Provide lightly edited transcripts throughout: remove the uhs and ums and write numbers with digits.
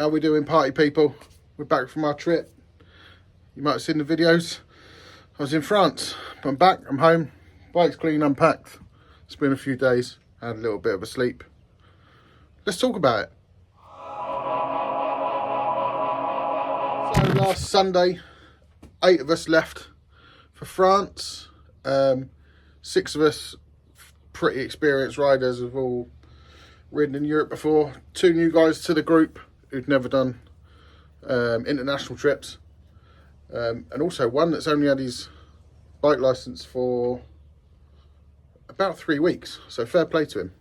How we doing, party people? We're back from our trip. You might have seen the videos. I was in France, but I'm back, I'm home. Bike's clean, unpacked. It's been a few days. I had a little bit of a sleep. Let's talk about it. So last Sunday, 8 of us left for France. 6 of us pretty experienced riders, have all ridden in Europe before. 2 new guys to the group who'd never done international trips, and also one that's only had his bike license for about 3 weeks, so fair play to him.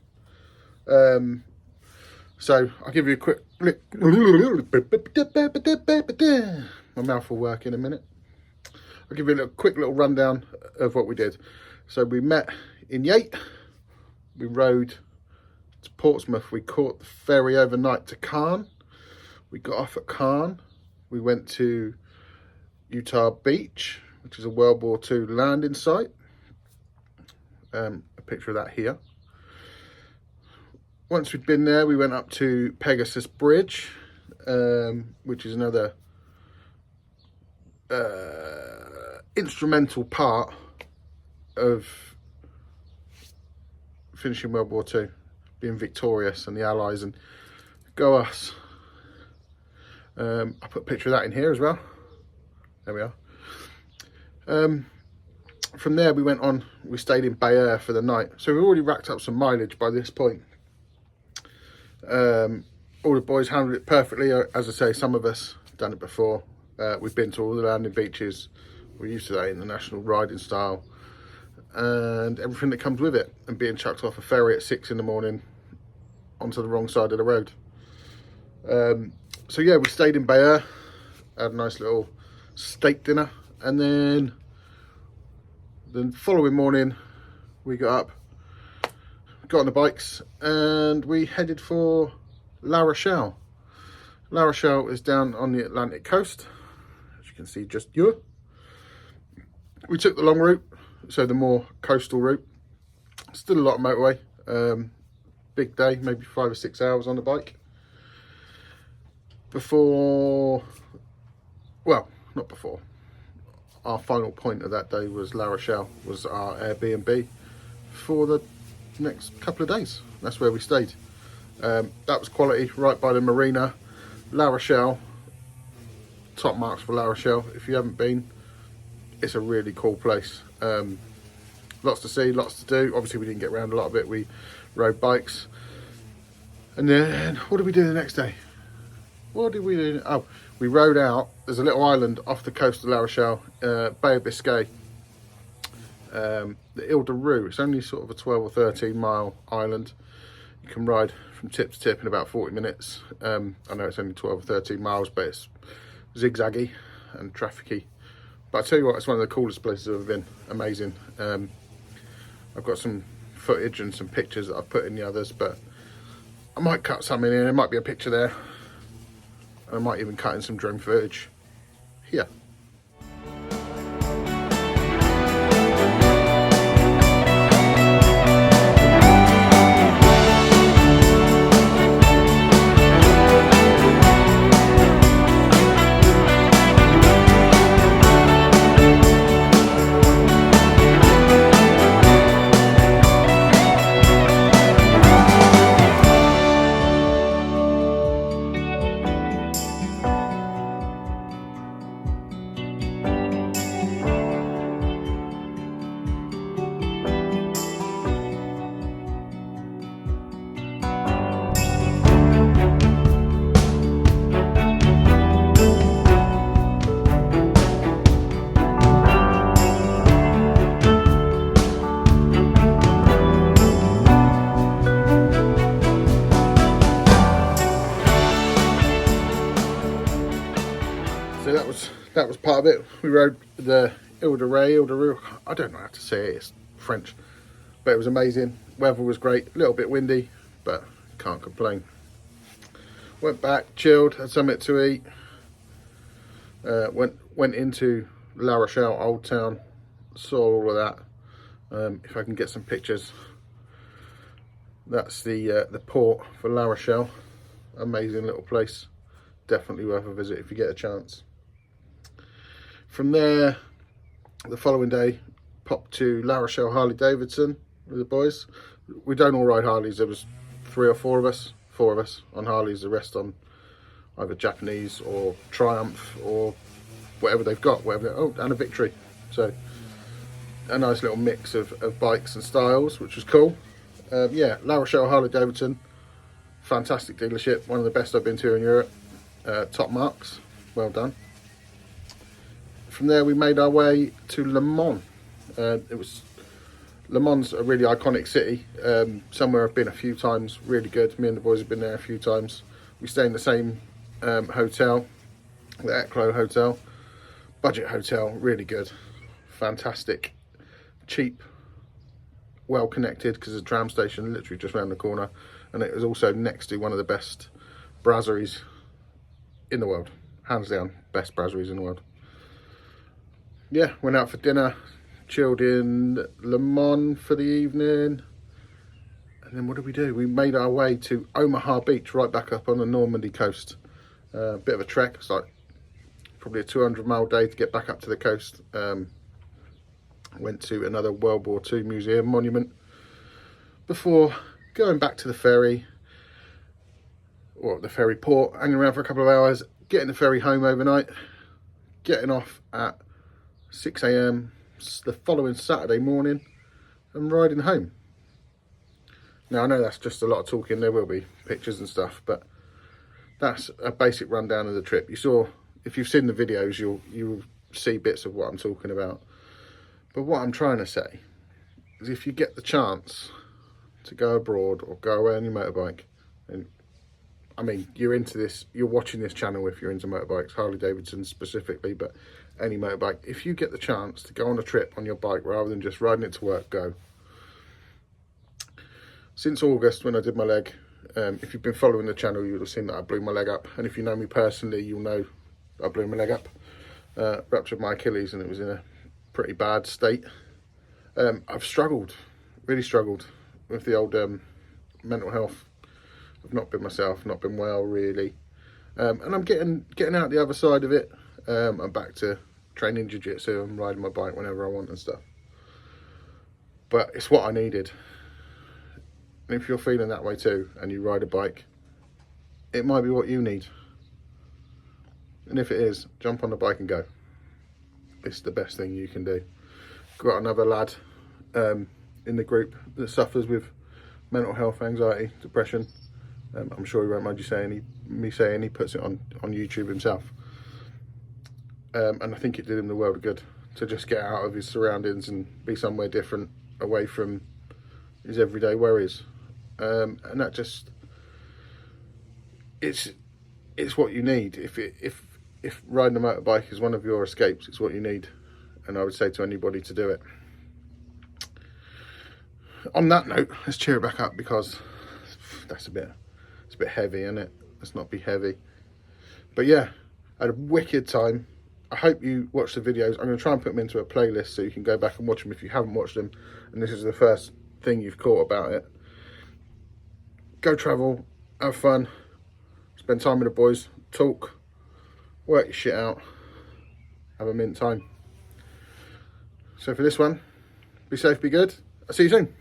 So I'll give you a quick my mouth will work in a minute. I'll give you a quick little rundown of what we did. So we met in Yate, we rode to Portsmouth, we caught the ferry overnight to Caen. We got off at Caen, we went to Utah Beach, which is a World War II landing site. A picture of that here. Once we'd been there, we went up to Pegasus Bridge, which is another instrumental part of finishing World War II, being victorious and the Allies, and go us. I put a picture of that in here as well. There we are. From there we went on, we stayed in Bayeux for the night. So we've already racked up some mileage by this point. All the boys handled it perfectly. As I say, some of us done it before. We've been to all the landing beaches. We're used to that international riding style and everything that comes with it, and being chucked off a ferry at 6 in the morning onto the wrong side of the road. So yeah, we stayed in Bayeux, had a nice little steak dinner, and then the following morning we got up, got on the bikes, and we headed for La Rochelle. La Rochelle is down on the Atlantic coast, as you can see just here. We took the long route, so the more coastal route. Still a lot of motorway. Big day, maybe 5 or 6 hours on the bike. Before, well, not before. Our final point of that day was La Rochelle, was our Airbnb for the next couple of days. That's where we stayed. That was quality, right by the marina. La Rochelle, top marks for La Rochelle. If you haven't been, it's a really cool place. Lots to see, lots to do. Obviously we didn't get around a lot of it. We rode bikes. And then what did we do the next day? What did we do? Oh, we rode out. There's a little island off the coast of La Rochelle, Bay of Biscay. The Ile de Rue. It's only sort of a 12 or 13 mile island. You can ride from tip to tip in about 40 minutes. I know it's only 12 or 13 miles, but it's zigzaggy and trafficy. But I tell you what, it's one of the coolest places I've ever been. Amazing. I've got some footage and some pictures that I've put in the others, but I might cut some in here. There might be a picture there. And I might even cut in some drone footage here. That was part of it. We rode the Ile de Rue. I don't know how to say it, it's French. But it was amazing. Weather was great. A little bit windy, but can't complain. Went back, chilled, had something to eat. Went into La Rochelle Old Town, saw all of that. If I can get some pictures. That's the port for La Rochelle. Amazing little place. definitely worth a visit if you get a chance. From there, the following day, popped to La Rochelle Harley Davidson with the boys. We don't all ride Harleys. There was 3 or 4 of us, 4 of us on Harleys, the rest on either Japanese or Triumph or whatever they've got, oh, and a Victory. So a nice little mix of bikes and styles, which was cool. Yeah, La Rochelle Harley Davidson, fantastic dealership, one of the best I've been to in Europe. Top marks, well done. From there we made our way to Le Mans. Le Mans, a really iconic city, somewhere I've been a few times, really good. Me and the boys have been there a few times. We stay in the same hotel, the Eclo Hotel, budget hotel, really good, fantastic, cheap, well connected because the tram station literally just around the corner, and it was also next to one of the best brasseries in the world, hands down, best brasseries in the world. Yeah, went out for dinner, chilled in Le Mans for the evening, and then what did we do? We made our way to Omaha Beach, right back up on the Normandy coast. Bit of a trek. It's like probably a 200-mile day to get back up to the coast. Went to another World War II museum monument before going back to the ferry, or the ferry port, hanging around for a couple of hours, getting the ferry home overnight, getting off at 6 AM the following Saturday morning and riding home. Now I know that's just a lot of talking, there will be pictures and stuff, but that's a basic rundown of the trip. You saw, if you've seen the videos, you'll see bits of what I'm talking about. But what I'm trying to say is, if you get the chance to go abroad or go away on your motorbike, and I mean, you're into this, you're watching this channel if you're into motorbikes, Harley Davidson specifically, but any motorbike, if you get the chance to go on a trip on your bike rather than just riding it to work, go. Since August, when I did my leg, if you've been following the channel, you'll have seen that I blew my leg up, and if you know me personally, you'll know I blew my leg up, ruptured my Achilles, and it was in a pretty bad state. I've struggled, really struggled with the old mental health. I've not been myself, not been well really, and I'm getting out the other side of it. I'm back to training jiu-jitsu and riding my bike whenever I want and stuff, but it's what I needed. And if you're feeling that way too and you ride a bike, it might be what you need, and if it is, jump on the bike and go. It's the best thing you can do. Got another lad in the group that suffers with mental health, anxiety, depression. I'm sure he won't mind me saying he puts it on YouTube himself. And I think it did him the world of good to just get out of his surroundings and be somewhere different, away from his everyday worries. And that just, it's what you need. If riding a motorbike is one of your escapes, it's what you need. And I would say to anybody to do it. On that note, let's cheer it back up, because it's a bit heavy, isn't it? Let's not be heavy. But yeah, I had a wicked time. I hope you watch the videos. I'm going to try and put them into a playlist so you can go back and watch them if you haven't watched them and this is the first thing you've caught about it. Go travel, have fun, spend time with the boys, talk, work your shit out, have a mint time. So for this one, be safe, be good. I'll see you soon.